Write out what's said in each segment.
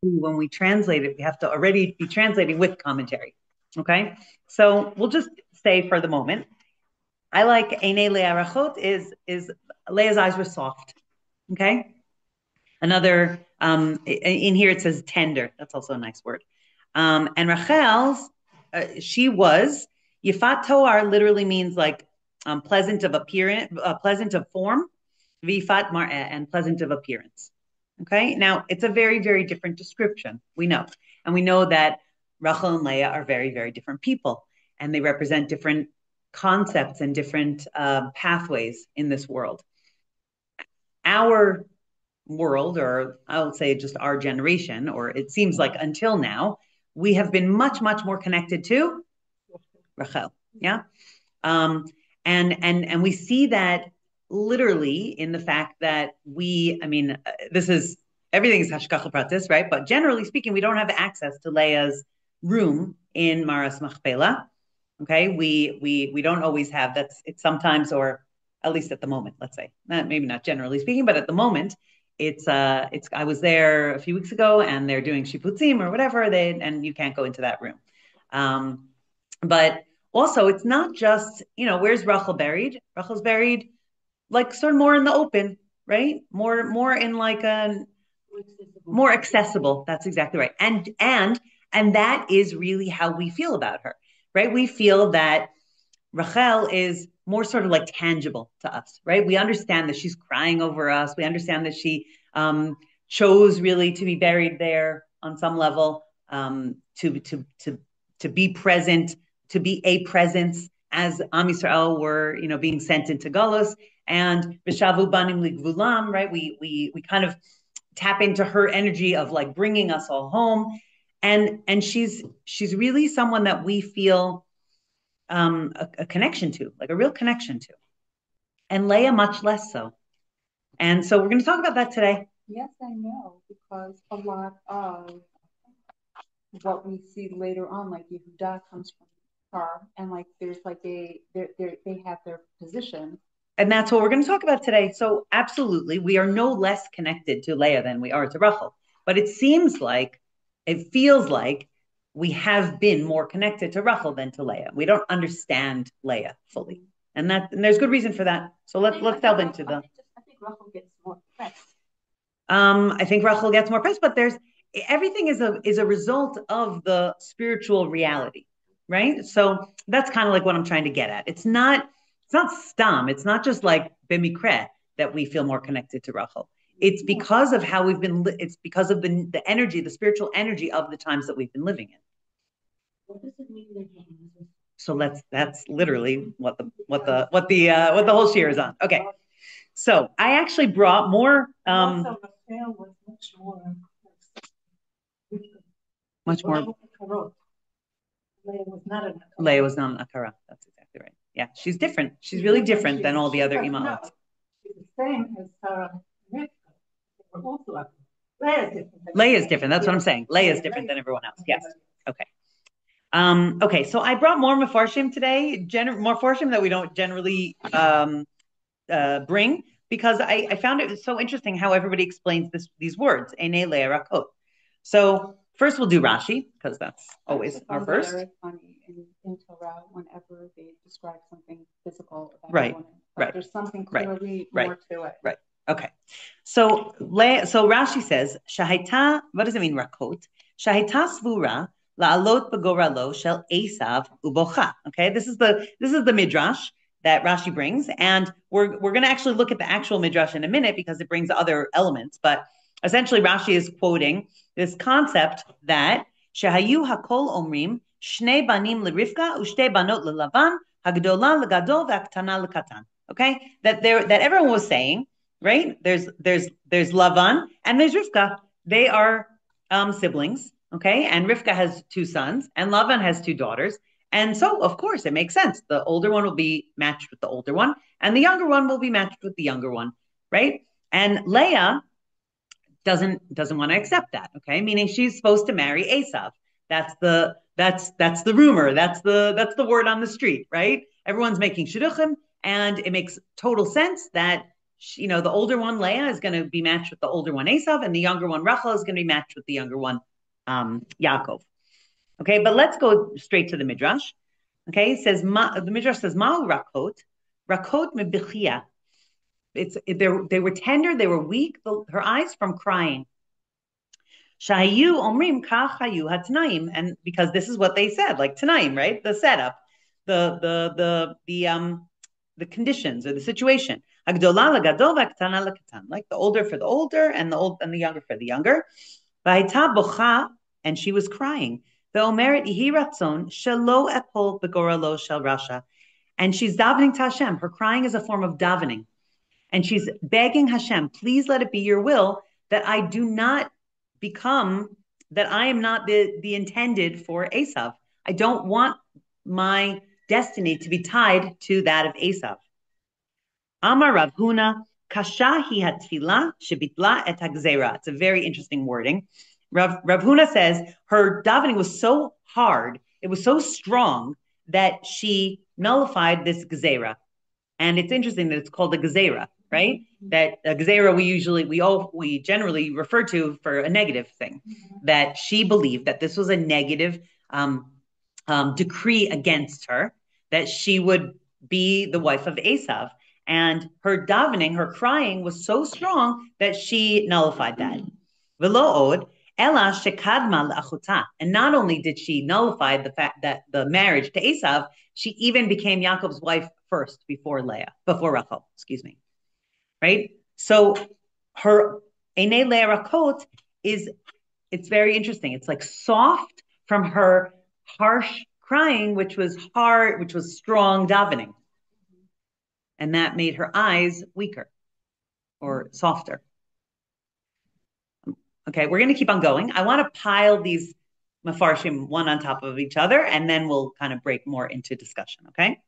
when we translate it, we have to already be translating with commentary. Okay, so we'll just say for the moment, I like Einei Leah Rachot is Leah's eyes were soft. Okay, another in here it says tender. That's also a nice word. And Rachel's she was Yifat Toar literally means like pleasant of appearance, pleasant of form, Vifat Mar'eh, and pleasant of appearance. Okay, now it's a very, very different description. We know, and we know that Rachel and Leah are very, very different people, and they represent different concepts and different pathways in this world. Our world, or I would say just our generation, or it seems like until now, we have been much, much more connected to Rachel. Yeah, and we see that literally in the fact that this is everything is hashgacha pratis, right? But generally speaking, we don't have access to Leah's room in Maras Machpelah. Okay, we don't always have. It's sometimes, or at least at the moment, let's say, maybe not generally speaking, but at the moment, it's. I was there a few weeks ago, and they're doing shiputzim or whatever, and you can't go into that room. But also, it's not just where's Rachel buried? Rachel's buried like sort of more in the open, right? More in like a more accessible. That's exactly right. And that is really how we feel about her, right? We feel that Rachel is more sort of like tangible to us, right? We understand that she's crying over us. We understand that she chose really to be buried there on some level, to be present, to be a presence as Am Yisrael were, being sent into Galus, and B'shavu banim ligvulam, right? We kind of tap into her energy of like bringing us all home, and she's really someone that we feel a connection to, like a real connection to, and Leah much less so. And so we're going to talk about that today. Yes, I know, because a lot of what we see later on, like Yehuda comes from her, and like there's like they have their position. And that's what we're going to talk about today. So absolutely, we are no less connected to Leah than we are to Rachel. But it feels like we have been more connected to Rachel than to Leah. We don't understand Leah fully. And there's good reason for that. So let's delve into the. I think Rachel gets more press. I think Rachel gets more press, but everything is a result of the spiritual reality, right? So that's kind of like what I'm trying to get at. It's not stam. It's not just like b'mikre that we feel more connected to Rachel. It's because of how we've been. It's because of the energy, the spiritual energy of the times that we've been living in. What does it mean? So that's literally what the whole shir is on. Okay, so I actually brought more. Much more. Leah was not an akara. That's exactly right. Yeah, she's different. She's really different than all the other imaot. She's the same as Sarah. Leah is different. That's what I'm saying. Leah is different than everyone else. Yes. Okay. Okay. So I brought more mafarshim today. More mafarshim that we don't generally bring, because I found it so interesting how everybody explains these words. Einei Leah Rakot. So first we'll do Rashi, because that's always our first. Very funny in Torah whenever they describe something physical about right, a woman. Right. There's something clearly more to it. Right. Okay. So Rashi says, Shahita, what does it mean, Rakot? Shahita svura la'alot begoralo shel Esav ubocha. Okay, this is the midrash that Rashi brings, and we're going to actually look at the actual midrash in a minute because it brings other elements. But essentially, Rashi is quoting this concept that Shehayu hakol omrim shnei banim lerivka u'shtei banot lelavan hagdola legadol v'aktana lekatan. Okay, that everyone was saying, right? There's Lavan and there's Rivka. They are siblings. Okay, and Rivka has 2 sons, and Lavan has 2 daughters. And so, of course, it makes sense. The older one will be matched with the older one, and the younger one will be matched with the younger one, right? And Leah doesn't want to accept that. Okay, meaning she's supposed to marry Esav. That's the rumor. That's the word on the street, right? Everyone's making shidduchim, and it makes total sense that the older one, Leah, is going to be matched with the older one, Esav, and the younger one, Rachel, is going to be matched with the younger one, Yaakov. Okay, but let's go straight to the Midrash. Okay, it says, the Midrash says, Ma'u rakot, rakot mebichia. They were tender, they were weak, her eyes from crying. Shahayu omrim kach hayu hatnaim, and because this is what they said, like tanaim, right? The setup, the conditions or the situation. Hagdola lagadol v'ktana lakatan, like the older for the older and the younger for the younger. V'hayta bocha, and she was crying. Ve'omeret ihi ratzon shelo epol begoralo shel Rasha, and she's davening to Hashem. Her crying is a form of davening, and she's begging Hashem, please let it be your will that I do not that I am not the intended for Esav. I don't want my destiny to be tied to that of Esav. Amar Rav Huna, kasha hi hatfila shebitla et hagzera. It's a very interesting wording. Rav Huna says her davening was so hard, it was so strong that she nullified this gzera. And it's interesting that it's called a gzera, right? That a gzera we generally refer to for a negative thing. That she believed that this was a negative decree against her, that she would be the wife of Esav. And her davening, her crying was so strong that she nullified that. V'lo od, ela shekadma le'achuta. And not only did she nullify the fact that the marriage to Esav, she even became Yaakov's wife first before Rachel, right? So her Einei Leah Rakot it's very interesting. It's like soft from her harsh crying, which was hard, which was strong davening. And that made her eyes weaker or softer. Okay, we're going to keep on going. I want to pile these mafarshim one on top of each other, and then we'll kind of break more into discussion, okay?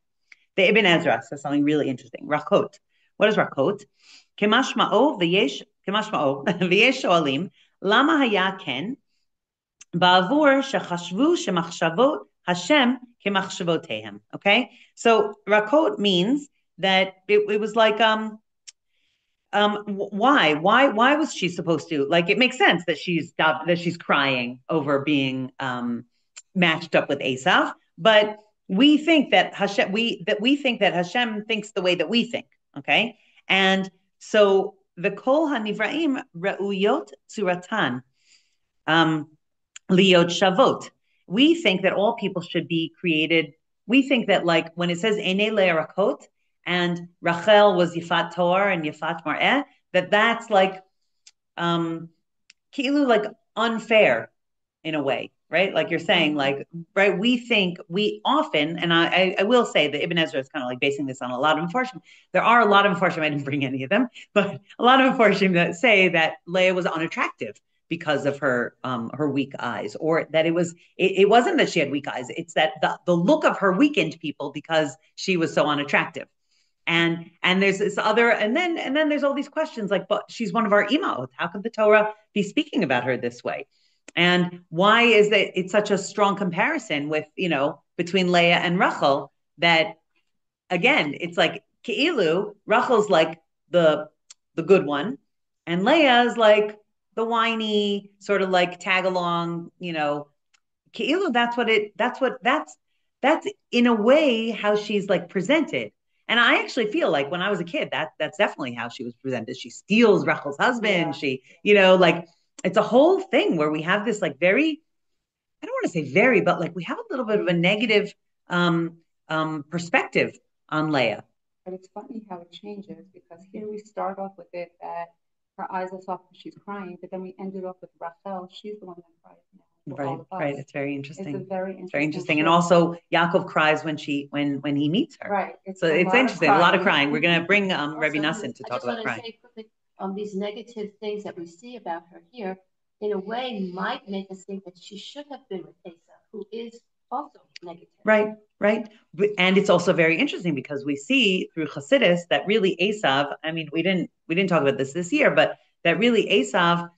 The Ibn Ezra says something really interesting. Rakot. What is rakot? Kemashma'o v'yesh shoalim lama haya ken ba'avur shechashvu shemachshavot Hashem kemachshavotehem. Okay, so rakot means that it was like why was she supposed to, like, it makes sense that she's crying over being matched up with Esav, but we think that Hashem thinks the way that we think, okay? And so the kol hanivraim reuyot tzuratan liot shavot. We think that all people should be created. We think that, like, when it says Einei Leah Rakot and Rachel was Yifat Toar and Yifat Mar'eh, that's like ki'ilu, like unfair in a way, right? Like you're saying, like, right, we often, and I will say that Ibn Ezra is kind of like basing this on a lot of Mefarshim. There are a lot of Mefarshim, I didn't bring any of them, but a lot of Mefarshim that say that Leah was unattractive because of her weak eyes, or that it wasn't that she had weak eyes, it's that the look of her weakened people because she was so unattractive. And there's this other, and then there's all these questions like, but she's one of our imaot. How could the Torah be speaking about her this way? And why is that it's such a strong comparison with, between Leah and Rachel, that again, it's like Ke'ilu, Rachel's like the good one, and Leah is like the whiny, sort of like tag along, Ke'ilu, that's in a way how she's like presented. And I actually feel like when I was a kid, that's definitely how she was presented. She steals Rachel's husband. Yeah. She, like, it's a whole thing where we have this like very, I don't want to say very, but like we have a little bit of a negative perspective on Leah. But it's funny how it changes, because here we start off with it that her eyes are soft and she's crying, but then we ended off with Rachel. She's the one that cries now. Right. It's very interesting. It's very interesting. And also Yaakov cries when he meets her. Right. So it's interesting. A lot of crying. We're going to bring Rabbi Nassim to talk about crying. Say quickly, these negative things that we see about her here, in a way, might make us think that she should have been with Esav, who is also negative. Right. And it's also very interesting because we see through Chassidus that really Esav, I mean, we didn't talk about this year, but that really Esav,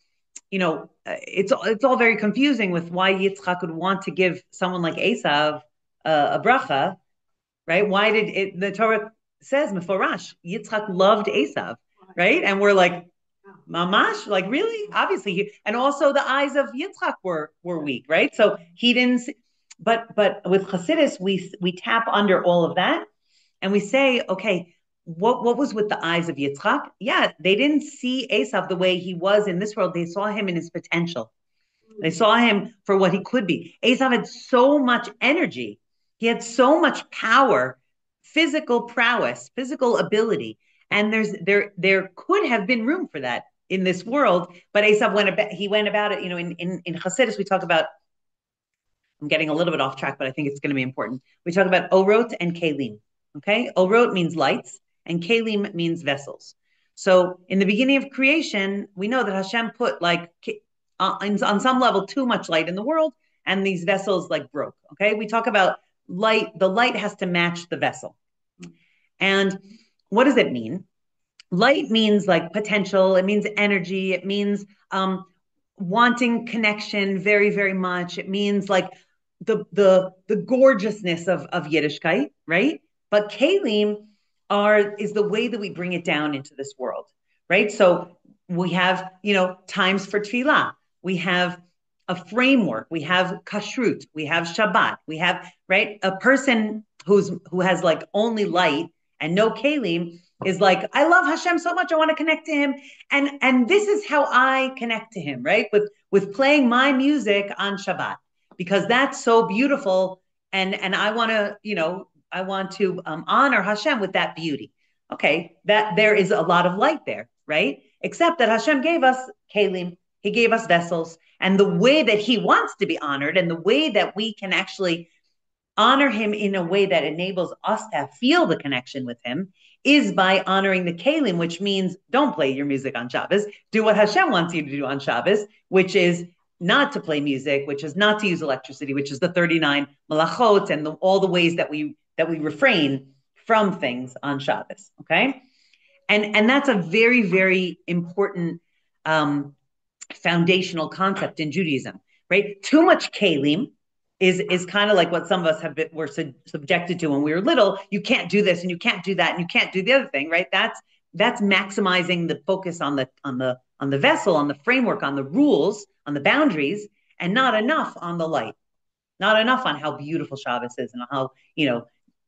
it's all very confusing with why Yitzchak would want to give someone like Esav a bracha, right? Why did the Torah says Meforash, Yitzchak loved Esav, right? And we're like, mamash, like really? Obviously, and also the eyes of Yitzchak were weak, right? So he didn't. But with Chassidus, we tap under all of that, and we say, okay, what was with the eyes of Yitzchak? Yeah, they didn't see Esav the way he was in this world. They saw him in his potential. They saw him for what he could be. Esav had so much energy. He had so much power, physical prowess, physical ability. And there could have been room for that in this world, but Esav went about it, in Chassidus, we talk about, I'm getting a little bit off track, but I think it's going to be important. We talk about orot and kalim, okay? Orot means lights, and kalim means vessels. So in the beginning of creation, we know that Hashem put on some level too much light in the world, and these vessels broke, okay? We talk about light. The light has to match the vessel. And what does it mean? Light means potential. It means energy. It means wanting connection very, very much. It means the gorgeousness of Yiddishkeit, right? But kalim is the way that we bring it down into this world, right? So we have, times for tefillah. We have a framework. We have kashrut. We have Shabbat. We have, right? A person who has only light and no kalim is I love Hashem so much. I want to connect to him. And this is how I connect to him, right? With playing my music on Shabbat, because that's so beautiful. And I want to, honor Hashem with that beauty. Okay. That there is a lot of light there, right? Except that Hashem gave us kalim. He gave us vessels, and the way that he wants to be honored and the way that we can actually honor him in a way that enables us to feel the connection with him is by honoring the kalim, which means don't play your music on Shabbos. Do what Hashem wants you to do on Shabbos, which is not to play music, which is not to use electricity, which is the 39 malachot and all the ways that we refrain from things on Shabbos. Okay, and that's a very, very important foundational concept in Judaism, right? Too much kalim is kind of like what some of us were subjected to when we were little. You can't do this and you can't do that and you can't do the other thing, right? That's maximizing the focus on the vessel, on the framework, on the rules, on the boundaries, and not enough on the light, not enough on how beautiful Shabbos is and how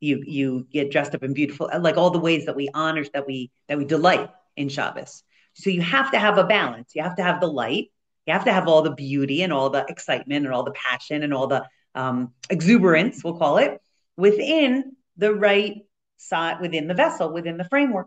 you get dressed up in beautiful, all the ways that we honor, that we delight in Shabbos. So you have to have a balance. You have to have the light. You have to have all the beauty and all the excitement and all the passion and all the exuberance, we'll call it, within the right side, within the vessel, within the framework.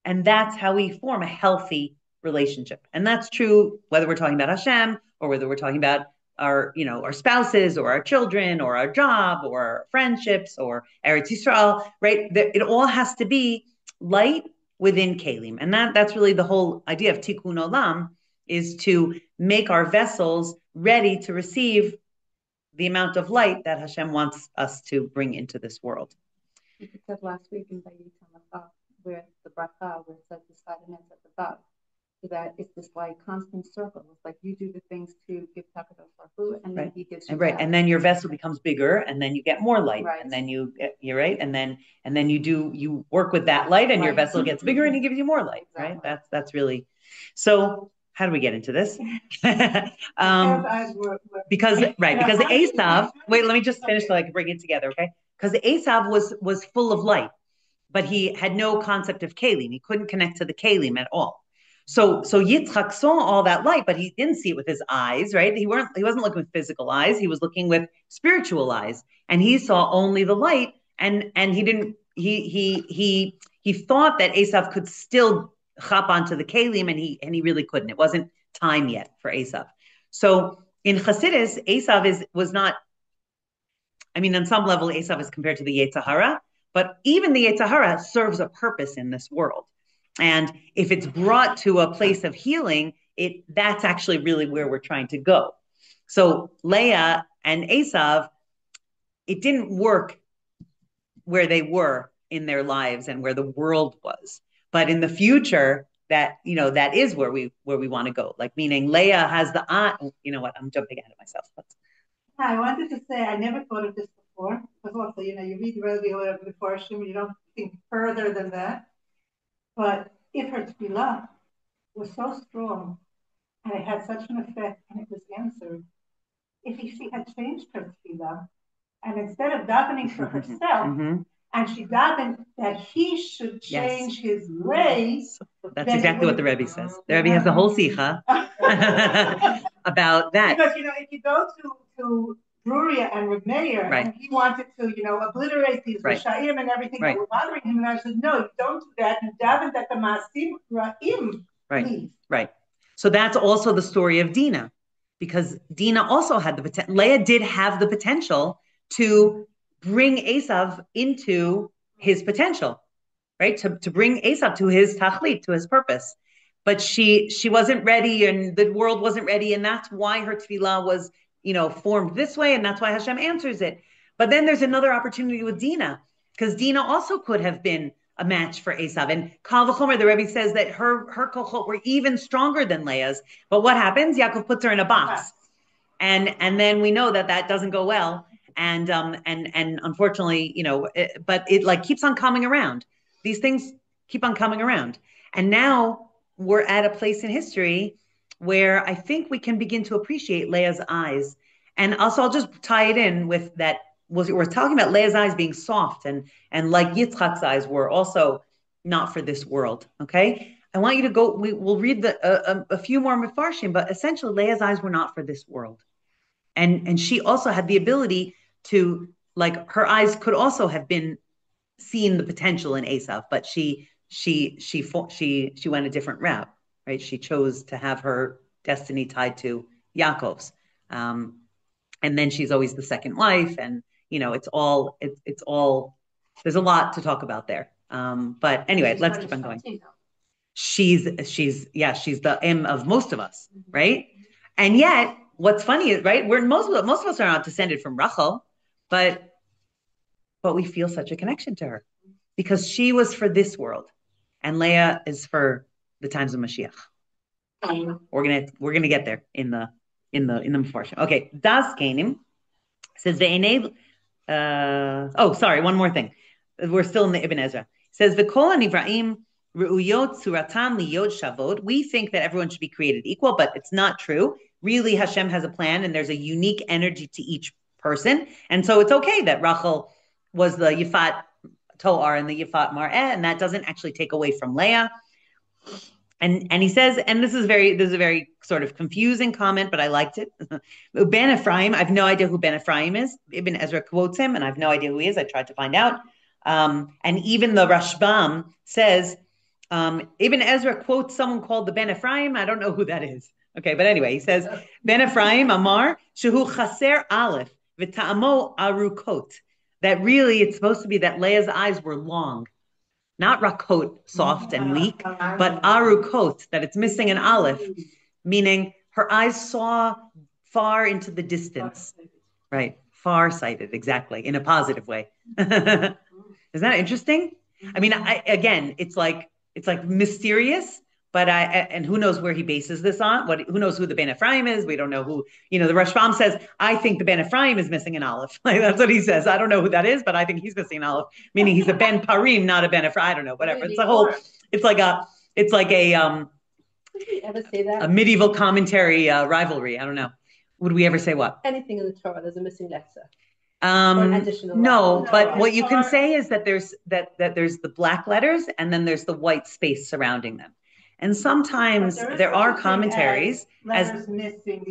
And that's how we form a healthy relationship. And that's true whether we're talking about Hashem or whether we're talking about our spouses or our children or our job or our friendships or Eretz Yisrael, right? It all has to be light within kalim. And that's really the whole idea of tikkun olam, is to make our vessels ready to receive the amount of light that Hashem wants us to bring into this world. You said last week in Vayikra where the bracha, where it says the sadness at the top, so that it's this constant circle. It's you do the things to give Takadosh Baruch Hu, and then he gives you right, and then your vessel becomes bigger, and then you get more light, right. And then you're right, and then you work with that light, and your vessel gets bigger, and he gives you more light, exactly. Right? That's really so. How do we get into this? Because Esav. Wait, let me just finish so I can bring it together, okay? Because Esav was full of light, but he had no concept of kalim. He couldn't connect to the kalim at all. So Yitzchak saw all that light, but he didn't see it with his eyes, right? He wasn't looking with physical eyes. He was looking with spiritual eyes, and he saw only the light. And he didn't. He thought that Esav could still chop onto the kalim, and he really couldn't. It wasn't time yet for Esav. So in Chassidus, Esav was not. I mean, on some level, Esav is compared to the Yetzer Hara, but even the Yetzer Hara serves a purpose in this world. And if it's brought to a place of healing, that's actually really where we're trying to go. So Leah and Esav, it didn't work where they were in their lives and where the world was. But in the future, that is where we want to go. Meaning Leah has the you know what? I'm jumping ahead of myself. I wanted to say I never thought of this before. Because also, you read regular the portion, you don't think further than that. But if her tefillah was so strong and it had such an effect and it was answered, if she had changed her tefillah, and instead of davening for herself, and she davened that he should change his ways. That's exactly what the Rebbe says. The Rebbe has a whole sikha about that. Because, if you go to Bruria and Reb Meir, and he wanted to, obliterate these Rishayim and everything that were bothering him, and I said, no, you don't do that. You daven that the Maasim Ra'im, please. Right. So that's also the story of Dinah, because Dinah also had the potential. Leah did have the potential to bring Esav into his potential, right? To bring Esav to his tachlit, to his purpose. But she wasn't ready, and the world wasn't ready, and that's why her tefillah was, formed this way, and that's why Hashem answers it. But then there's another opportunity with Dinah, because Dinah also could have been a match for Esav. And Kal V'chomer, the Rebbe says that her kochot were even stronger than Leah's. But what happens? Yaakov puts her in a box, and then we know that doesn't go well. And unfortunately, but it keeps on coming around. These things keep on coming around. And now we're at a place in history where I think we can begin to appreciate Leah's eyes. And also, I'll just tie it in with that. We're talking about Leah's eyes being soft, and like Yitzchak's eyes were also not for this world. Okay, I want you to go. We'll read a few more mefarshim, but essentially, Leah's eyes were not for this world, and she also had the ability to, her eyes could also have been seen the potential in Esav, but she went a different route, right? She chose to have her destiny tied to Yaakov's, and then she's always the second wife, and it's all there's a lot to talk about there. But anyway, let's keep on going. She's the M of most of us, right? And yet, what's funny is, right, most of us are not descended from Rachel, but we feel such a connection to her because she was for this world, and Leah is for the times of Mashiach. We're gonna get there in the Mefarshim. Okay, Das Kainim says one more thing. We're still in the Ibn Ezra. It says V'kol Nivraim Ru'uyot Suratan Liyot Shavod. We think that everyone should be created equal, but it's not true. Really, Hashem has a plan, and there's a unique energy to each person, and so it's okay that Rachel was the Yifat Toar and the Yifat Mar'eh, and that doesn't actually take away from Leah. And he says, and this is a very sort of confusing comment, but I liked it. Ben Ephraim, I have no idea who Ben Ephraim is. Ibn Ezra quotes him, and I have no idea who he is. I tried to find out. And even the Rashbam says, Ibn Ezra quotes someone called the Ben Ephraim. I don't know who that is. Okay, but anyway, he says, Ben Ephraim Amar, Shehu Chaser Aleph, V'ta'amo Arukot. That really, it's supposed to be that Leah's eyes were long. Not rakot, soft and weak, but arukot, that it's missing an aleph, meaning her eyes saw far into the distance. Right, far-sighted, exactly, in a positive way. Isn't that interesting? I mean, it's like mysterious, but and who knows where he bases this on? Who knows who the Ben Ephraim is? We don't know who. The Rashbam says, I think the Ben Ephraim is missing an aleph. That's what he says. I don't know who that is, but I think he's missing an aleph, meaning he's a Ben Parim, not a Ben Ephraim. I don't know, whatever. It's a whole. It's like a medieval commentary rivalry. I don't know. Would we ever say what? Anything in the Torah, there's a missing letter. No, but what you can say is that there's the black letters, and then there's the white space surrounding them. And sometimes there are commentaries as missing,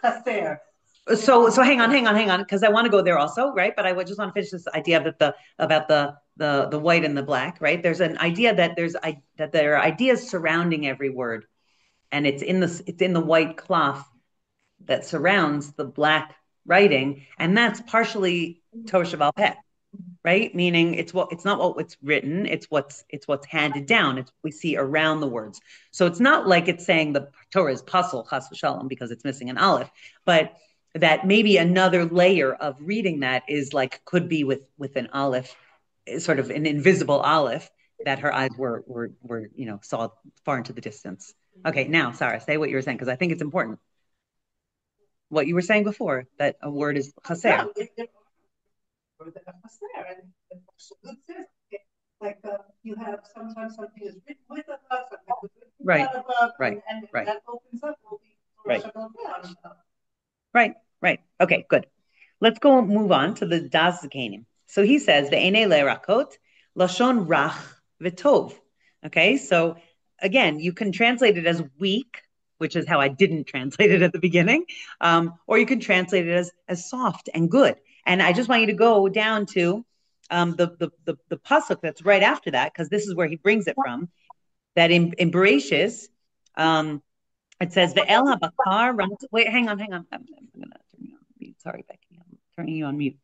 chaser. So hang on, because I want to go there also, right? But I just want to finish this idea about the white and the black, right? There's an idea that there are ideas surrounding every word, and it's in the white cloth that surrounds the black writing, and that's partially Torah Shebaal Peh. Right? Meaning it's not what's written, it's what's handed down. It's what we see around the words. So it's not like it's saying the Torah is pasul, chas v'shalom, because it's missing an aleph, but that maybe another layer of reading that is could be with an aleph, sort of an invisible aleph, that her eyes were saw far into the distance. Okay, now Sarah, say what you were saying, because I think it's important. What you were saying before, that a word is chaser. like you have sometimes something is written with above, sometimes it's written Right. above, Right. and Right. that opens up will be Right. down. Right. Right. Okay, good. Let's go move on to the Das Zakanim. So he says, Ve'ene le'rakot, lashon rach v'tov. Okay, so again, you can translate it as weak, which is how I didn't translate it at the beginning, or you can translate it as soft and good. And I just want you to go down to the pasuk that's right after that, because this is where he brings it from. That in Bereshis, it says Ve'el habakar. Wait, hang on. I'm gonna turn you on mute. Sorry, Becky. I'm turning you on mute.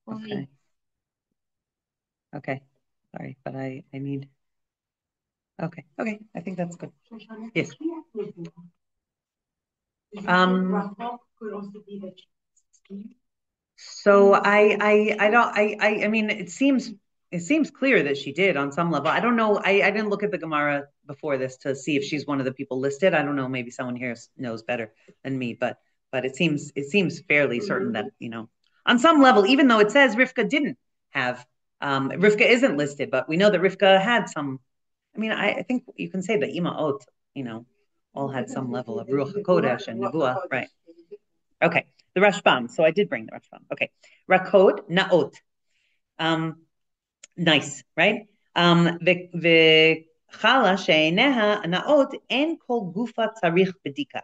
Okay. Okay. Sorry, but I need. Okay. Okay. I think that's good. Yes. So I mean it seems clear that she did on some level. I don't know. I didn't look at the Gemara before this to see if she's one of the people listed. I don't know. Maybe someone here knows better than me, but it seems fairly certain that on some level, even though it says Rivka didn't have Rivka isn't listed, but we know that Rivka had some. I mean, I think you can say that Ima'ot, all had some level of Ruach HaKodesh and Nebuah, right? Okay, the Rashbam. So I did bring the Rashbam. Okay, Rakod Naot. Nice, right? V'chala she'eneha naot en kol gufa tzarich bedika.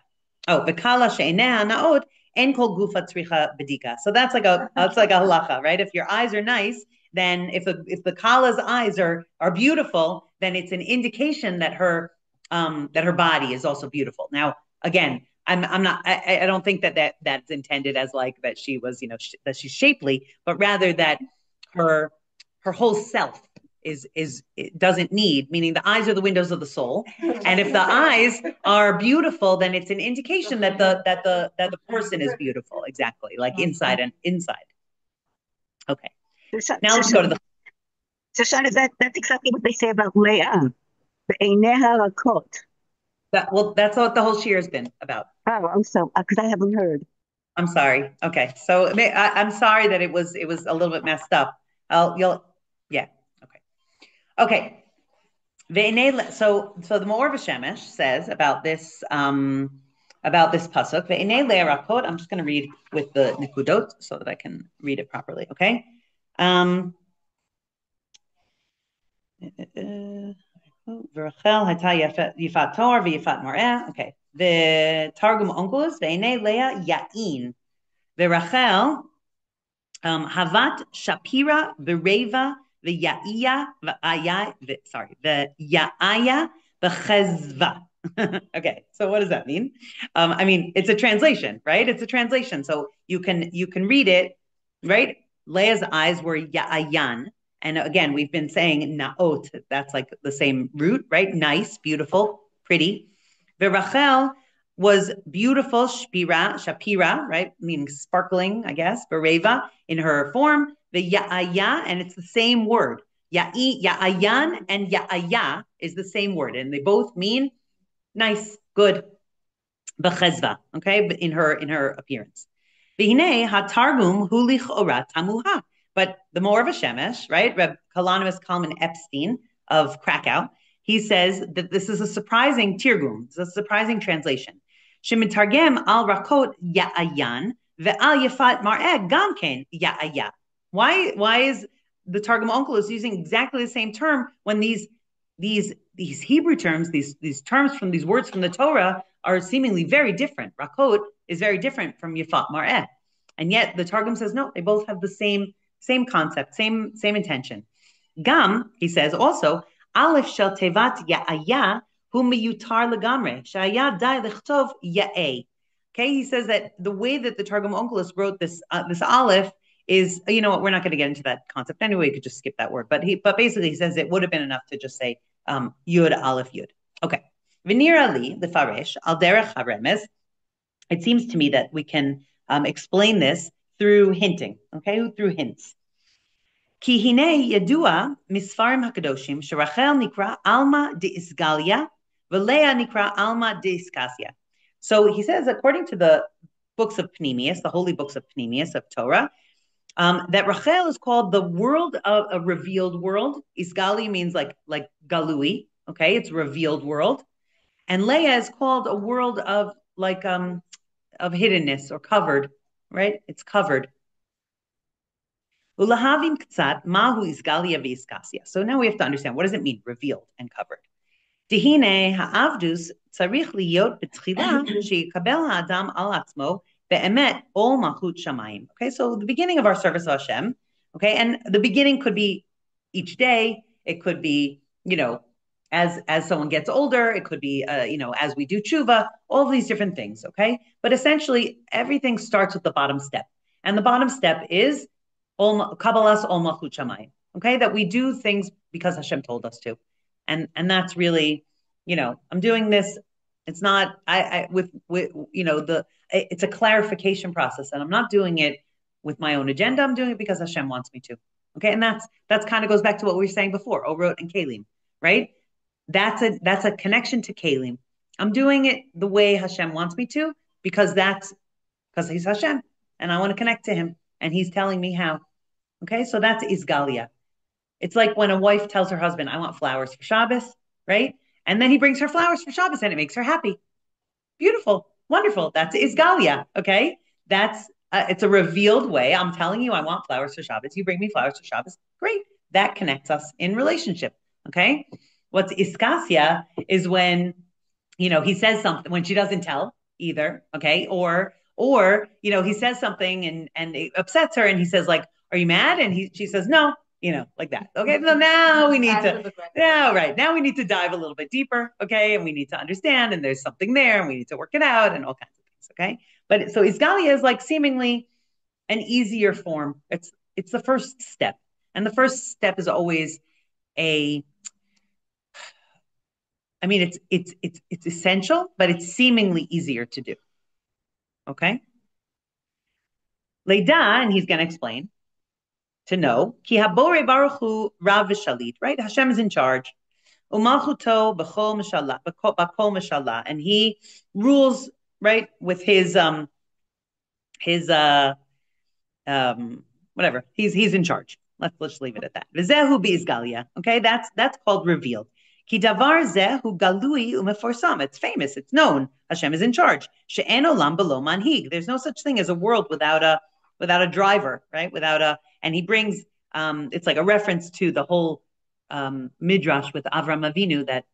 Oh, v'chala she'eneha naot en kol gufa tzricha bedika. So that's like a halacha, right? If your eyes are nice, then if the kala's eyes are beautiful, then it's an indication that her body is also beautiful. Now, again, I'm not. I don't think that's intended as like that she was, that she's shapely, but rather that her whole self doesn't need, meaning the eyes are the windows of the soul, and if the eyes are beautiful, then it's an indication that the person is beautiful, exactly, like inside and inside. Okay. Now let's go to the. Shosana, that's exactly what they say about Leah. B'eineha rakot. That's what the whole shir has been about. Oh, so because I haven't heard. I'm sorry. Okay, so I'm sorry that it was a little bit messed up. Yeah. Okay. So the Me'or V'Shemesh says about this pasuk. Ve'enei le'erakot. I'm just going to read with the nikudot so that I can read it properly. Okay. V'Rachel hayta yifat tor v'yifat mar'eh. Okay. The Targum Onkelos ve'enei Leah ya'in. V'Rachel havat shapira v'reva v'ya'iyah v'ya'aya v'chezva. Okay, so what does that mean? I mean, it's a translation, right? It's a translation, so you can read it, right? Leah's eyes were ya'ayan, and again, we've been saying na'ot. That's like the same root, right? Nice, beautiful, pretty. V'Rachel was beautiful, shapira, right? Meaning sparkling, I guess. Bereva in her form. The ya'aya, and it's the same word. Ya'ayan and ya'aya is the same word, and they both mean nice, good. B'chezva, okay, in her appearance. V'hinei hatargum hu lichora tamuha. But the Me'or V'Shemesh, right? Reb Kalonymus Kalman Epstein of Krakow, he says that this is a surprising tirgum. It's a surprising translation. Shemitargem al rakot ya'ayan ve'al yafat mar'eh gamken ya'aya. Why is the Targum Onkelos using exactly the same term when these Hebrew terms, these terms from these words from the Torah are seemingly very different? Rakot is very different from yafat mar'eh, and yet the Targum says no, they both have the same concept, same intention. Gam, he says also, Aleph shel tevat ya'aya hu miyutar legamre shaya dai lichtov ya'eh. Okay, he says that the way that the Targum Onkelos wrote this Aleph is, you know what, we're not going to get into that concept anyway. You could just skip that word, but basically he says it would have been enough to just say Yud Aleph Yud. Okay, V'nira li lefaresh al derech haremez. It seems to me that we can explain this through hinting. Okay, through hints. Ki hine yadua misfarim hakadoshim sherachel nikra alma de isgalia v'leah nikra alma de iskasia. So he says, according to the books of Pnimius, the holy books of Pnimius of Torah, that Rachel is called the world of a revealed world. Isgali means like galui, okay? It's revealed world. And Leah is called a world of like of hiddenness or covered, right? It's covered. Ulahavim ktsat mahu isgalia v'iskasia. So now we have to understand, what does it mean, revealed and covered? Dihine ha'avdus tzarich liyot b'tchila she'yikabel ha'adam al atzmo be'emet ol malchut shamayim. Okay, so the beginning of our service of Hashem, okay, and the beginning could be each day. It could be, you know, as someone gets older. It could be, you know, as we do tshuva. All of these different things, okay. But essentially, everything starts with the bottom step, and the bottom step is kabbalas ol malchut shamayim. Okay, that we do things because Hashem told us to. And that's really, you know, I'm doing this. It's not with you know, it's a clarification process, and I'm not doing it with my own agenda. I'm doing it because Hashem wants me to. Okay, and that's kind of goes back to what we were saying before, Orot and Kalim, right? That's a connection to Kalim. I'm doing it the way Hashem wants me to because He's Hashem, and I want to connect to Him, and He's telling me how. Okay, so that's Isgalia. It's like when a wife tells her husband, I want flowers for Shabbos, right? And then he brings her flowers for Shabbos and it makes her happy. Beautiful, wonderful. That's Isgalia, okay? It's a revealed way. I'm telling you, I want flowers for Shabbos. You bring me flowers for Shabbos. Great. That connects us in relationship, okay? What's Iskasia is when, you know, he says something, when she doesn't tell either, okay? Or you know, he says something and it upsets her and he says like, are you mad? And she says, no. You know, like that. Okay, so now we need now we need to dive a little bit deeper, okay, and we need to understand, and there's something there, and we need to work it out, and all kinds of things, okay. But so Isgalia is like seemingly an easier form. It's the first step, and the first step is always it's essential, but it's seemingly easier to do. Okay, Leida, and he's going to explain. To know, ki habore baruch hu rav v'shalit, right? Hashem is in charge. Umalchuto b'chol mashallah, and He rules, right, with His whatever. He's in charge. Let's leave it at that. V'zehu b'izgalia. Okay, that's called revealed. Ki davar zehu galui umeforsam. It's famous. It's known. Hashem is in charge. She'en olam below manhig. There's no such thing as a world without a driver, right? And he brings. It's like a reference to the whole midrash with Avram Avinu that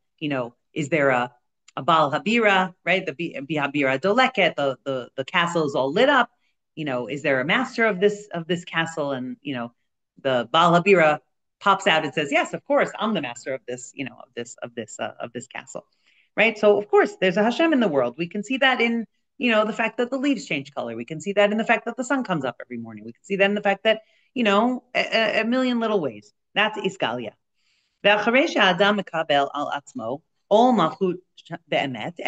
is there a Baal Habira, right? The Bihabira Doleket, the castle is all lit up. Is there a master of this castle? And the Baal Habira pops out and says, "Yes, of course, I'm the master of this, of this castle." Right? So of course there's a Hashem in the world. We can see that in the fact that the leaves change color. We can see that in the fact that the sun comes up every morning. We can see that in the fact that a million little ways. That's Iskalia. And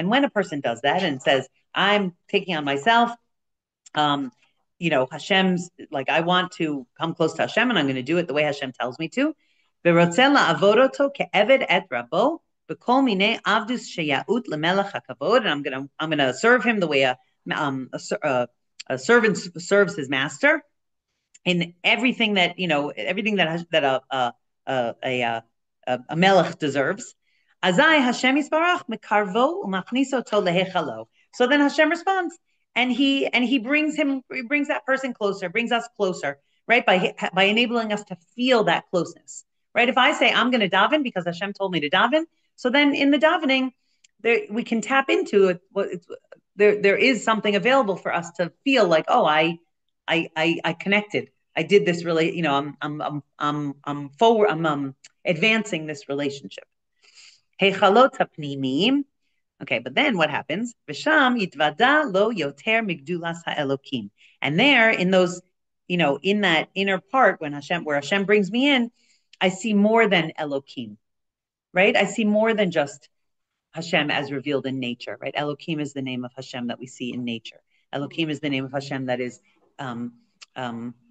when a person does that and says, I'm taking on myself, Hashem's like, I want to come close to Hashem and I'm going to do it the way Hashem tells me to. And I'm gonna serve him the way a servant serves his master in everything that a melech deserves. Azai Hashem Yisbarach mekarvo umachniso to lehechalo. So then Hashem responds, and he brings that person closer, brings us closer, right? By enabling us to feel that closeness, right? If I say I'm going to daven because Hashem told me to daven, so then in the davening, we can tap into it. There is something available for us to feel like, oh, I connected. I did this really, I'm forward. I'm advancing this relationship. Okay, but then what happens? V'sham yitvada lo yoter migdulas ha'elokim. And there, in those, in that inner part, where Hashem brings me in, I see more than Elokim, right? I see more than just Hashem as revealed in nature, right? Elokim is the name of Hashem that we see in nature. Elokim is the name of Hashem that is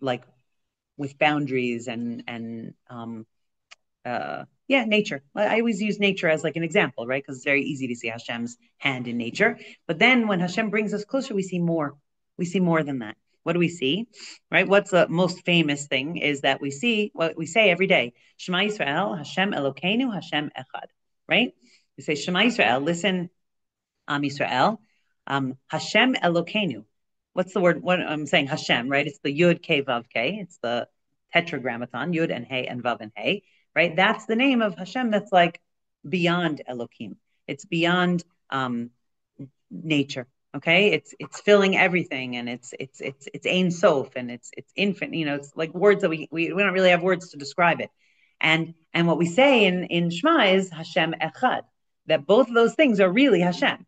like with boundaries and nature. I always use nature as like an example, right? Because it's very easy to see Hashem's hand in nature. But then when Hashem brings us closer, we see more. We see more than that. What do we see? Right? What's the most famous thing is that we see what we say every day. Shema Yisrael, Hashem Elokeinu, Hashem Echad. Right? We say Shema Yisrael, listen, Yisrael, Hashem Elokeinu. What's the word? What I'm saying, Hashem, right? It's the Yud K Vav K. It's the tetragrammaton, Yud and Hey and Vav and Hey. Right? That's the name of Hashem that's like beyond Elokim. It's beyond nature. Okay? It's filling everything, and it's Ein Sof, and it's infinite. It's like words that we don't really have words to describe it. And what we say in Shema is Hashem Echad, that both of those things are really Hashem.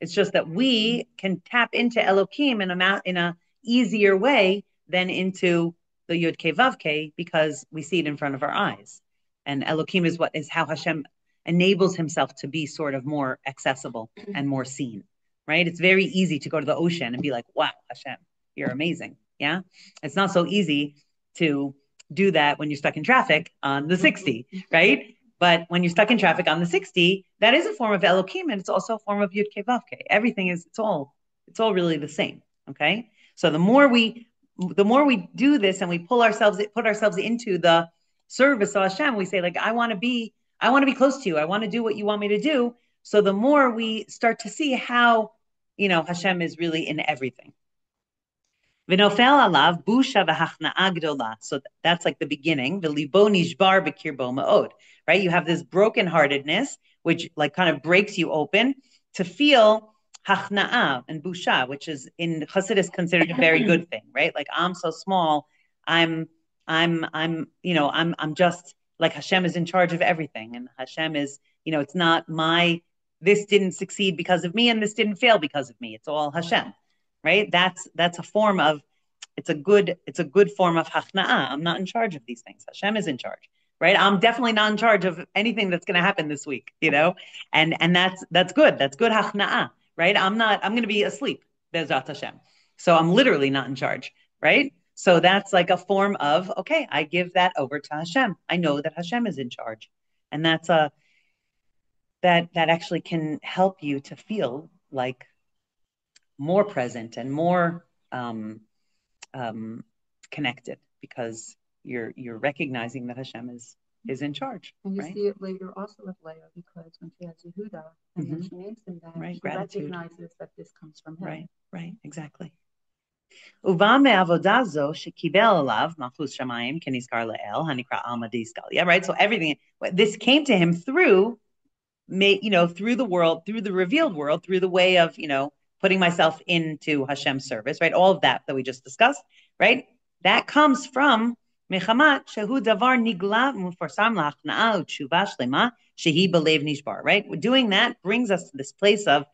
It's just that we can tap into Elokim in a easier way than into the Yud Ke Vav Ke, because we see it in front of our eyes. And Elokim is how Hashem enables himself to be sort of more accessible and more seen, right? It's very easy to go to the ocean and be like, wow, Hashem, you're amazing. Yeah. It's not so easy to do that when you're stuck in traffic on the 60, right? But when you're stuck in traffic on the 60, that is a form of Elokim, and it's also a form of Yud Ke Vav Ke. Everything is, it's all really the same. Okay. So the more we do this and we put ourselves into the service of Hashem, we say like, I want to be close to you. I want to do what you want me to do. So the more we start to see how, Hashem is really in everything. V'nofel alav busha v'hachna'a gdola. So that's like the beginning. V'libo nishbar b'kirbo ma'od. Right? You have this brokenheartedness, which like kind of breaks you open to feel hachna'a and busha, which is in Chassidus considered a very good thing, right? Like, I'm so small. I'm just like, Hashem is in charge of everything. And Hashem is, it's not this didn't succeed because of me and this didn't fail because of me. It's all Hashem, right? That's a form of, it's a good form of hachna'a. I'm not in charge of these things. Hashem is in charge, right? I'm definitely not in charge of anything that's going to happen this week, and that's good. That's good hachna'a, right? I'm going to be asleep, Be'ezrat Hashem. So I'm literally not in charge, right? So that's like a form of, okay, I give that over to Hashem. I know that Hashem is in charge. And that's that actually can help you to feel like more present and more connected, because you're recognizing that Hashem is in charge. And you right? see it later also with Leah, because when she has Yehuda and then she names him that, she recognizes that this comes from him. Right, exactly. Uva me'avoda zo shekibel alav malchus shamayim kenizkar le'el hanikra alma de'isgalia. Right, so everything this came to him through the world, through the revealed world, through the way of, putting myself into Hashem's service, right? All of that we just discussed, right? That comes from mechamat shehu davar nigla mufarsam lachna'a u'tshuva shlema shehi belev nishbar, right? Doing that brings us to this place of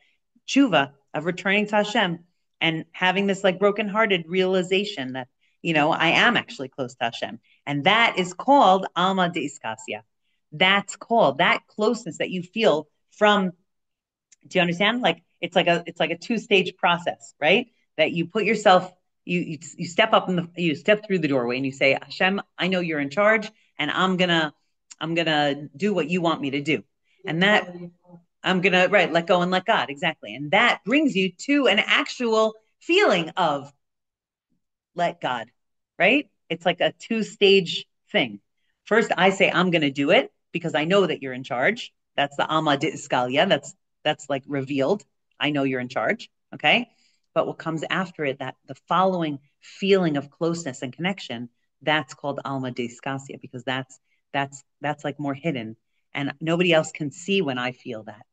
tshuva, of returning to Hashem and having this like brokenhearted realization that, I am actually close to Hashem. And that is called alma deiskasia. That's called that closeness that you feel from. Do you understand? Like it's like a two-stage process, right? That you put yourself, you step up you step through the doorway and you say, Hashem, I know you're in charge, and I'm gonna do what you want me to do, and that I'm gonna let go and let God, exactly, and that brings you to an actual feeling of let God, right? It's like a two-stage thing. First, I say I'm gonna do it, because I know that you're in charge. That's the alma d'iskalia. That's like revealed. I know you're in charge. Okay. But what comes after it, that the following feeling of closeness and connection, that's called alma d'iskasia, because that's like more hidden, and nobody else can see when I feel that.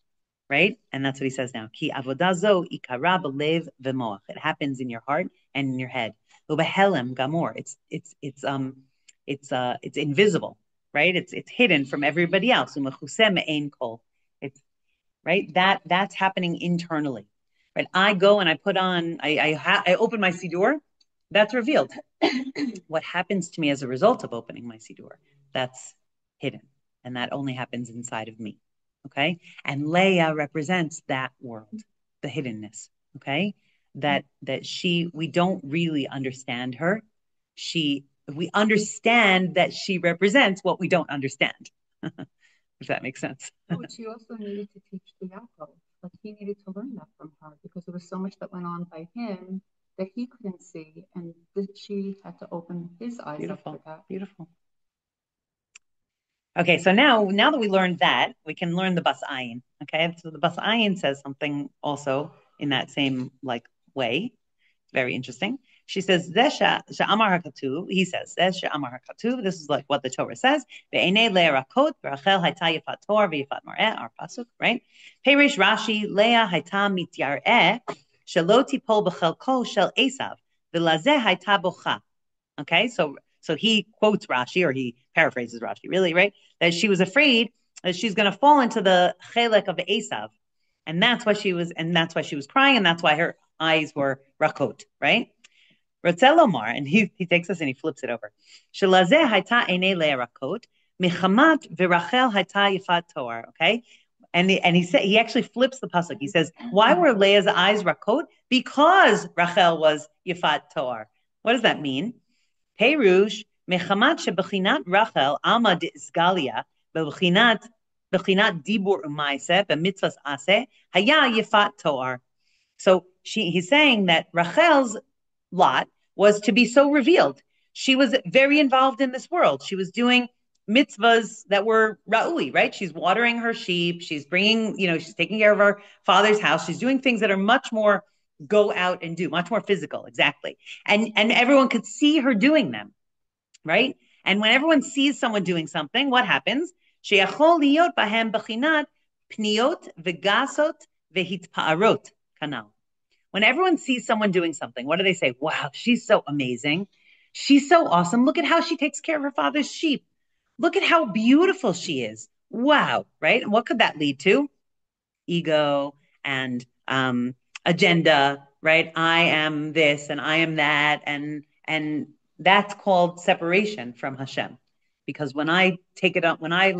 Right. And that's what he says now. Ki avodazo ikara belev v'moach. It happens in your heart and in your head. Ubehelem gamor. It's invisible. Right? It's hidden from everybody else. It's right. That's happening internally. Right? I go and I put on. I open my siddur. That's revealed. What happens to me as a result of opening my siddur, that's hidden, and that only happens inside of me. Okay, and Leah represents that world, the hiddenness. Okay, that we don't really understand her. We understand that she represents what we don't understand. If that makes sense. But she also needed to teach the Yaakov. Like he needed to learn that from her, because there was so much that went on by him that he couldn't see, and she had to open his eyes up for that. Beautiful. Okay, so now that we learned that, we can learn the Bas Ayin. Okay, so the Bas Ayin says something also in that same way. Very interesting. She says, he says, this is like what the Torah says. Our pasuk, right? Perish Rashi, Leah hayta mityareh, shelo tipol b'chelko shel Esav, v'lazeh hayta bocha. Okay, so he quotes Rashi, or he paraphrases Rashi, really, right? That she was afraid that she's going to fall into the chelek of Esav, and that's why she was crying, and that's why her eyes were rakot, right? Rotzelomar, and he takes us and he flips it over. Shelazeh hayta einei Leah rakot, michamat v'Rachel hayta yifat toar. Okay, and he actually flips the pasuk. He says, why were Leah's eyes rakot? Because Rachel was yifat toar. What does that mean? Perush mechamat shebechinat Rachel alma de'isgalia bebechinat dibur u'maaseh b'mitzvas aseh haya yifat toar. So he's saying that Rachel's lot was to be so revealed. She was very involved in this world. She was doing mitzvahs that were ra'ui, right? She's watering her sheep. She's bringing, she's taking care of her father's house. She's doing things that are much more go out and do, much more physical, exactly. And everyone could see her doing them, right? And when everyone sees someone doing something, what happens? Sheyachol liyot bahem bechinat pniot v'gasot v'hitpa'arot kanal. When everyone sees someone doing something, what do they say? Wow, she's so amazing. She's so awesome. Look at how she takes care of her father's sheep. Look at how beautiful she is. Wow, right? And what could that lead to? Ego and agenda, right? I am this and I am that, and that's called separation from Hashem. Because when I take it up, when I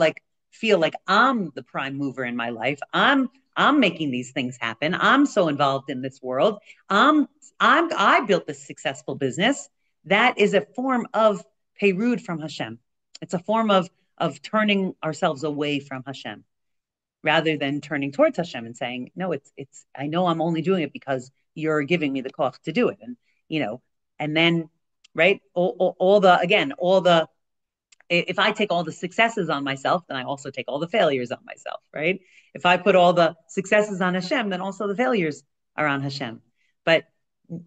feel like I'm the prime mover in my life, I'm making these things happen. I'm so involved in this world. I built this successful business. That is a form of perud from Hashem. It's a form of turning ourselves away from Hashem, rather than turning towards Hashem and saying, no, it's I know I'm only doing it because you're giving me the koach to do it. and then, right, if I take all the successes on myself, then I also take all the failures on myself, right? If I put all the successes on Hashem, then also the failures are on Hashem. But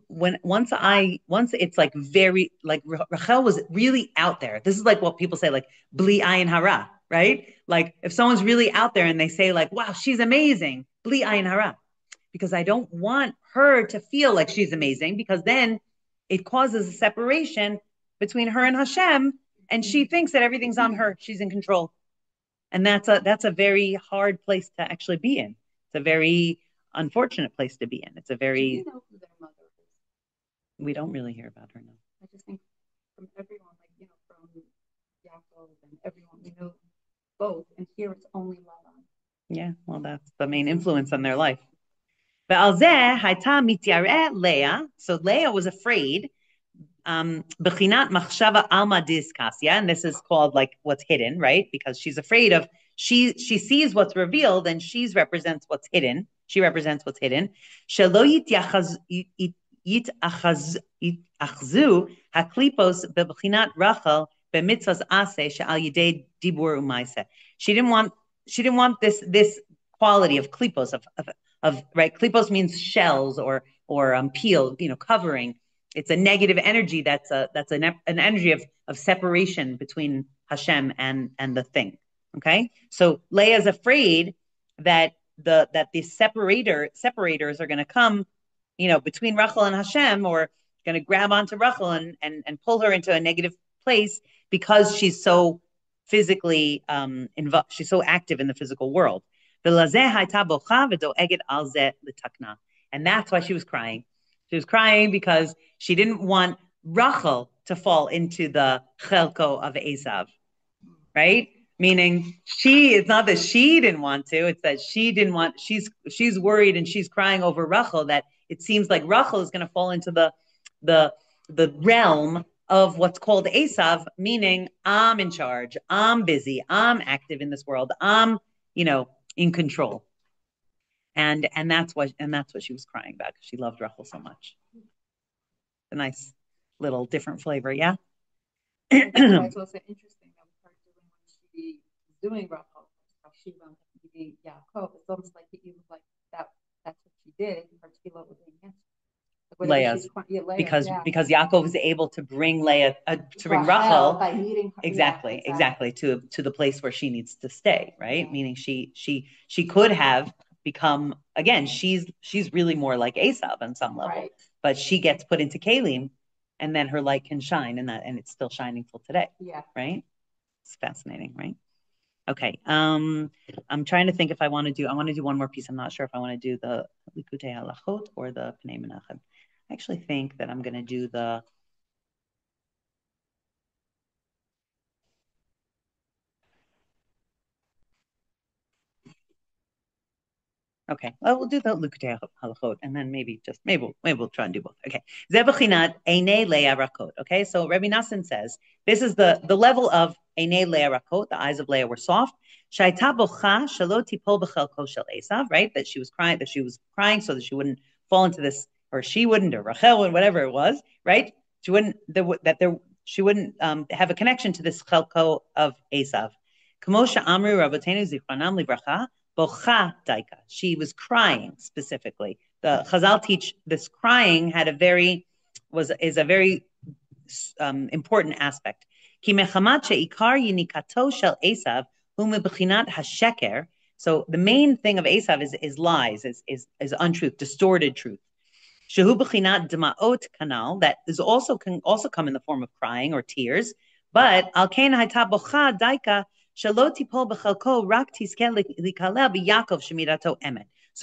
once it's like very, like Rachel was really out there. This is like what people say, like bli ayin hara, right? Like if someone's really out there and they say like, wow, she's amazing, bli ayin hara, because I don't want her to feel like she's amazing, because then it causes a separation between her and Hashem, and she thinks that everything's on her. She's in control. And that's a very hard place to actually be in. It's a very unfortunate place to be in. It's a very... Do you know who their mother is? We don't really hear about her now. I just think from everyone, like, from Yaakov and everyone, we know both. And here it's only Lavan. Yeah, well, that's the main influence on their life. So Leah was afraid. Bechinat machshava alma diskasya, and this is called like what's hidden, right? Because she's afraid of, she sees what's revealed, and she represents what's hidden. She represents what's hidden. Shelo yitachzu haklipos bebechinat Rachel bemitzvas ase she'al yidei dibur umaisa. She didn't want this quality of klipos of right. Klipos means shells or peel, covering. It's a negative energy. That's an energy of separation between Hashem and the thing. Okay, so Leah is afraid that the separators are going to come, between Rachel and Hashem, or going to grab onto Rachel and pull her into a negative place, because she's so physically involved. She's so active in the physical world. And that's why she was crying. She was crying because she didn't want Rachel to fall into the chelko of Esav, right? Meaning it's not that she didn't want to, it's that she didn't want, she's worried, and she's crying over Rachel, that it seems like Rachel is going to fall into the realm of what's called Esav, meaning I'm in charge, I'm busy, I'm active in this world, I'm, in control. And that's what she was crying about, because she loved Rachel so much. A nice little different flavor, yeah. That's why it's also interesting that with her when she doing Rachel, how she went to be Yaakov. It's almost like he was like that's what she did. Her tefillah was against Leah's, because Yaakov is able to bring Leah to bring Rachel by meeting her. exactly to the place where she needs to stay, right? Yeah. Meaning she could have become, again, she's really more like Esav on some level, right. But she gets put into Kalim, and then her light can shine, and it's still shining till today. Yeah, right. It's fascinating, right? Okay. I'm trying to think if I want to do one more piece. I'm not sure if I want to do the Likutei Halachot or the Pnei Menachem. I actually think that I'm going to do the... Okay, well, we'll do the Likutei Halachot, and then maybe we'll try and do both. Okay, Zebachinat Einei Leah Rakot. Okay, so Rabbi Nassim says this is the level of Einei Leah Rakot. The eyes of Leah were soft. Shaita bocha shelo tipol b'chelko shel Esav. Right, that she was crying so that she wouldn't fall into this, or she wouldn't, or Rachel, or whatever it was. Right, she wouldn't have a connection to this chelko of Esav. Kamosha Amru Rabbeinu Zichronam Livracha. Bocha daika. She was crying specifically. The Chazal teach this crying is a very important aspect. Ki mechamat sheikar yinikato shel Esav hu mebechinat hasheker. So the main thing of Esav is lies, is untruth, distorted truth. Shehu bechinat demaot kanal, that can also come in the form of crying or tears. But al kein hayta bocha daika. So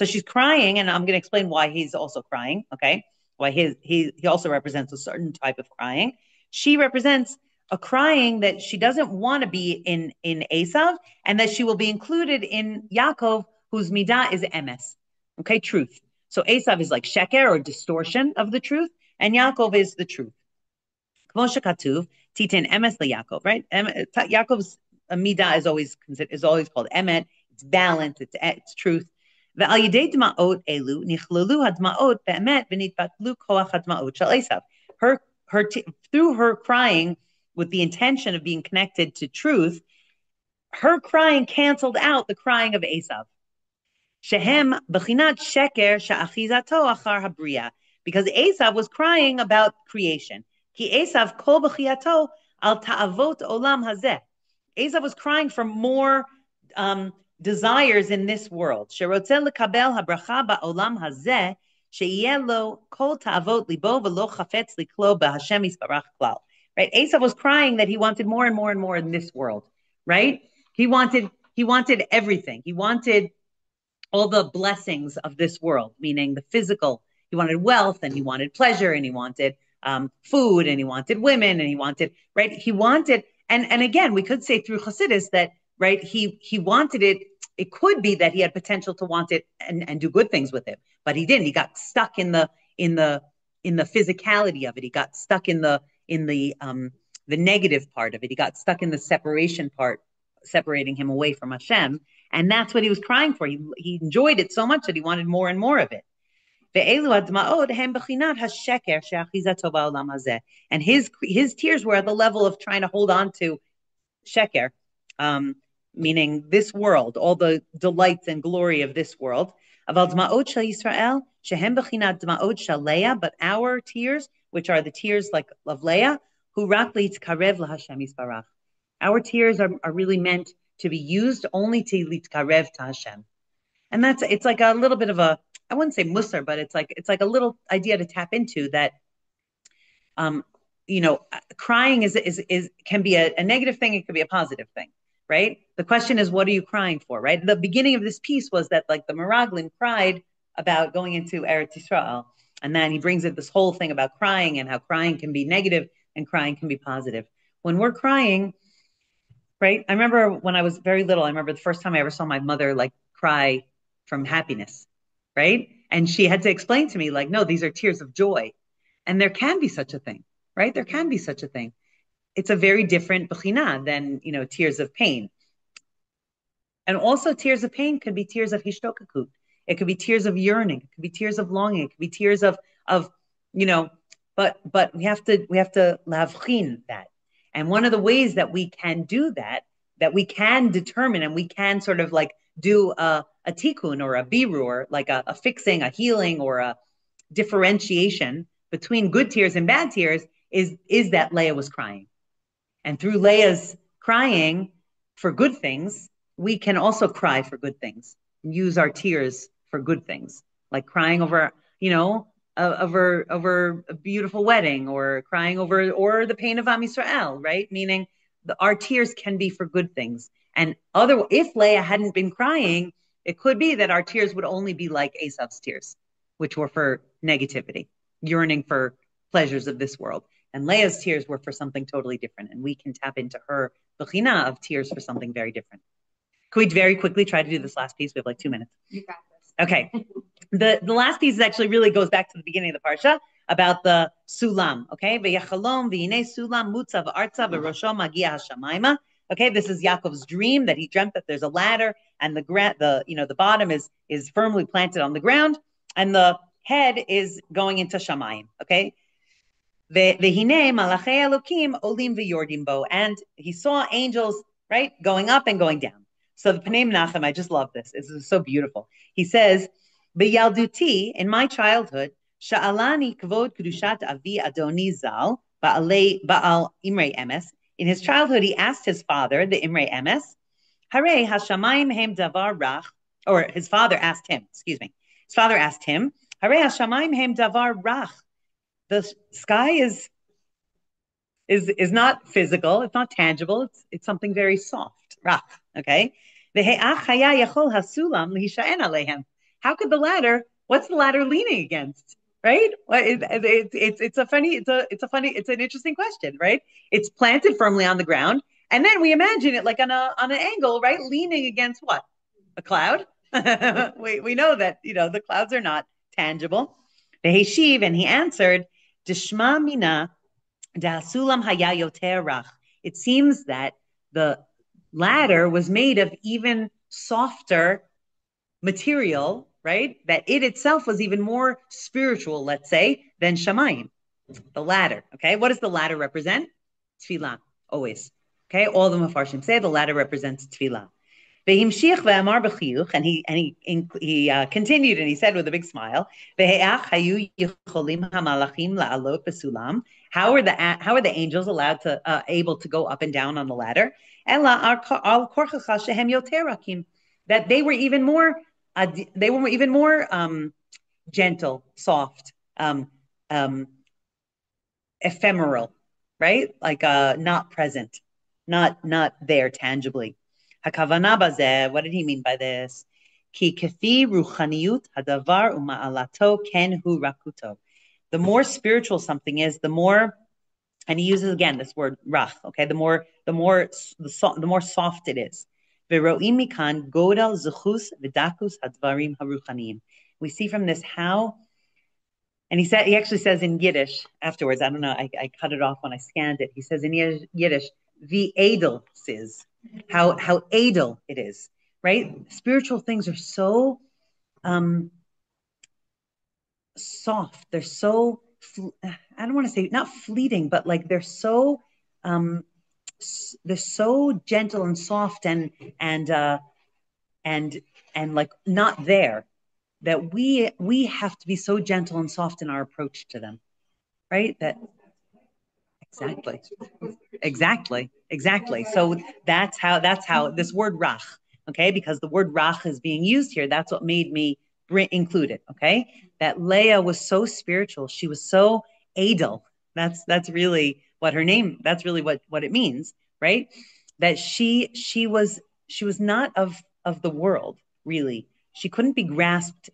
she's crying, and I'm going to explain why he's also crying, okay? Why he also represents a certain type of crying. She represents a crying that she doesn't want to be in Esav, and that she will be included in Yaakov, whose midah is emes, okay, truth. So Esav is like sheker, or distortion of the truth, and Yaakov is the truth. K'mo shekatuv titin emes leYaakov, right? Yaakov's a midah is always called emet. It's balance. It's truth. ועל ידי דמעות אלו נכללו הדמעות באמת ונתבטלו כוח הדמעות של עשיו. Through her crying with the intention of being connected to truth, her crying canceled out the crying of Esav. Shehem b'chinat sheker she'achizato achar habriya, because Esav was crying about creation. Ki Esav kol b'chiyato al ta'avot olam hazeh. Esav was crying for more desires in this world. Sherotzeh lekabel habracha ba'olam hazeh she'yeh lo kol ta'avot libo v'lo chafetz liklo b'Hashem yisbarach klal. Right? Esav was crying that he wanted more and more and more in this world. Right? He wanted everything. He wanted all the blessings of this world, meaning the physical. He wanted wealth, and he wanted pleasure, and he wanted food, and he wanted women, and he wanted, right? He wanted, and again, we could say through Chassidus that, right, he wanted it. It could be that he had potential to want it and do good things with it, but he didn't. He got stuck in the physicality of it. He got stuck in the negative part of it. He got stuck in the separation part, separating him away from Hashem. And that's what he was crying for. He enjoyed it so much that he wanted more and more of it. And his tears were at the level of trying to hold on to sheker, meaning this world, all the delights and glory of this world. But our tears, which are the tears like of Leah, our tears are really meant to be used only to litkarev to Hashem. And it's like a little bit of a, I wouldn't say musar, but it's like a little idea to tap into that, crying can be a negative thing. It could be a positive thing, right? The question is, what are you crying for, right? The beginning of this piece was that like the Meraglim cried about going into Eretz Yisrael. And then he brings it this whole thing about crying and how crying can be negative and crying can be positive. When we're crying, right? I remember when I was very little, I remember the first time I ever saw my mother like cry from happiness, right? And she had to explain to me like, no, these are tears of joy. And there can be such a thing, right? There can be such a thing. It's a very different bechina than, tears of pain. And also tears of pain could be tears of hishtokakut. It could be tears of yearning. It could be tears of longing. It could be tears of but we have to lavchin that. And one of the ways that we can do that we can determine and we can sort of like do a tikkun or a birur, like a fixing, a healing, or a differentiation between good tears and bad tears is that Leah was crying. And through Leah's crying for good things, we can also cry for good things, use our tears for good things, like crying over, over a beautiful wedding, or crying over, or the pain of Am Yisrael, right? Meaning our tears can be for good things. And if Leah hadn't been crying, it could be that our tears would only be like Esav's tears, which were for negativity, yearning for pleasures of this world. And Leah's tears were for something totally different. And we can tap into her bechina of tears for something very different. Could we very quickly try to do this last piece? We have like 2 minutes. You got this. Okay. The last piece actually really goes back to the beginning of the parsha about the sulam. Okay. V'yachalom v'yinei sulam mutzav artza v'rosho magia hashamayma. Okay. This is Yaakov's dream that he dreamt that there's a ladder and the bottom is firmly planted on the ground and the head is going into shamayim. Okay. V'hinei malachei elokim olim v'yordim bo. And he saw angels, right, going up and going down. So the Pnei Menachem, I just love this. This is so beautiful. He says, "B'yalduti, in my childhood, sha'alani kavod kedushat avi Adoni zal ba'al imrei emes." In his childhood, he asked his father, the imrei emes, "Harei hashamayim hem davar rach," or his father asked him. Excuse me. His father asked him, "Harei hashamayim hem davar rach." The sky is not physical. It's not tangible. It's something very soft. Rach. Okay. How could the ladder? What's the ladder leaning against? Right? It's an interesting question, right? It's planted firmly on the ground, and then we imagine it like on an angle, right? Leaning against what? A cloud. we know that the clouds are not tangible. Veheshiv, and he answered, Dishma mina da sulam haya yoter rach. It seems that the ladder was made of even softer material right? That it itself was even more spiritual, let's say, than Shamayim, the ladder. Okay, what does the ladder represent? Tefillah, always. Okay, all the Mefarshim say the ladder represents Tefillah. And he continued and he said with a big smile, how are the angels allowed to able to go up and down on the ladder? That they were even more gentle, soft, ephemeral, right? Like not present, not there tangibly. Hakavana bazeh, what did he mean by this? Ki kafi ruchaniyut hadavar uma'alato ken hu rakuto. The more spiritual something is, the more, and he uses again this word rach. Okay, the more soft it is. Veroim mikan godal zuchus v'dakus hadvarim haruchanim. We see from this how, and he actually says in Yiddish afterwards. I don't know. I cut it off when I scanned it. He says in Yiddish, "The edel says." How edel it is, right? Spiritual things are so soft. They're so I don't want to say not fleeting, but like they're so gentle and soft and like not there, that we have to be so gentle and soft in our approach to them, right? That Exactly. So that's how this word rach, okay? Because the word rach is being used here. That's what made me include it, okay? That Leah was so spiritual. She was so edel. That's really what her name. That's really what it means, right? That she was not of the world, really. She couldn't be grasped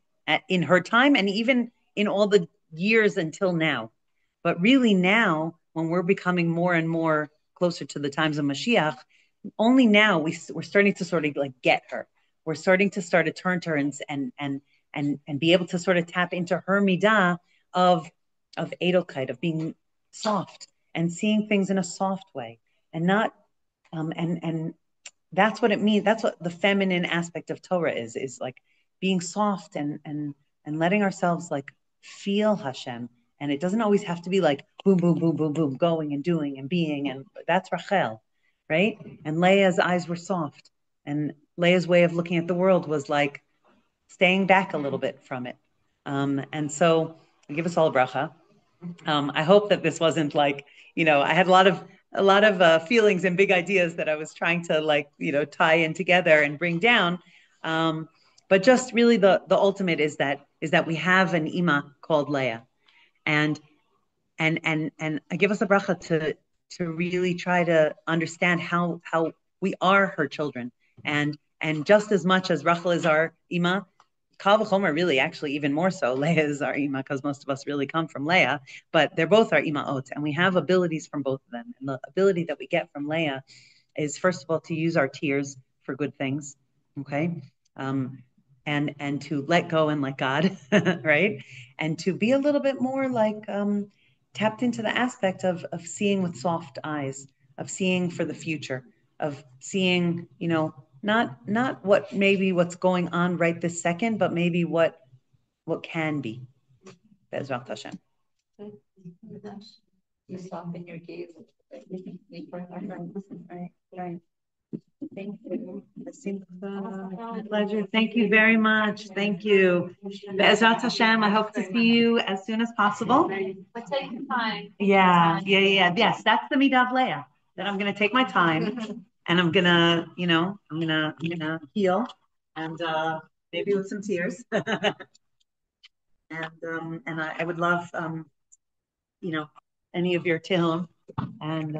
in her time and even in all the years until now. But really now, when we're becoming more and more closer to the times of Mashiach, only now we're starting to sort of like get her. We're starting to turn to her and be able to sort of tap into her midah of edelkeit, of being soft and seeing things in a soft way, and not and that's what it means. That's what the feminine aspect of Torah is like, being soft and letting ourselves like feel Hashem. And it doesn't always have to be like boom, boom, boom, boom, boom, going and doing and being. And that's Rachel, right? And Leah's eyes were soft. And Leah's way of looking at the world was like staying back a little bit from it. And so give us all a bracha. I hope that this wasn't like, I had a lot of feelings and big ideas that I was trying to like, tie in together and bring down. But just really the ultimate is that we have an Ima called Leah. And give us a bracha to really try to understand how we are her children, and just as much as Rachel is our Ima, Kal v'chomer, really actually even more so, Leah is our Ima, because most of us really come from Leah, but they're both our Imaot, and we have abilities from both of them. And the ability that we get from Leah is, first of all, to use our tears for good things, okay? And to let go and let God, right? And to be a little bit more like tapped into the aspect of seeing with soft eyes, of seeing for the future, of seeing, not what's going on right this second, but maybe what can be. Be'ezrat Hashem. You soften your gaze. Right. Thank you. My pleasure. Thank you very much. Thank you. Be'ezrat Hashem, I hope to see you as soon as possible. But take your time. Yeah. Yes, that's the midah of Leah. That I'm going to take my time, and I'm gonna, I'm gonna heal, and maybe with some tears. And I would love, any of your tehillim, and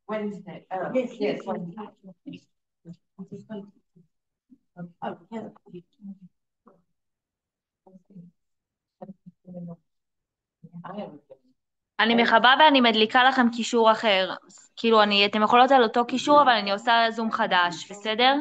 Wednesday. Yes. אני מחבה ואני מדליקה לכם קישור אחר. כאילו אתם יכולות על אותו קישור, אבל אני עושה זום חדש, בסדר?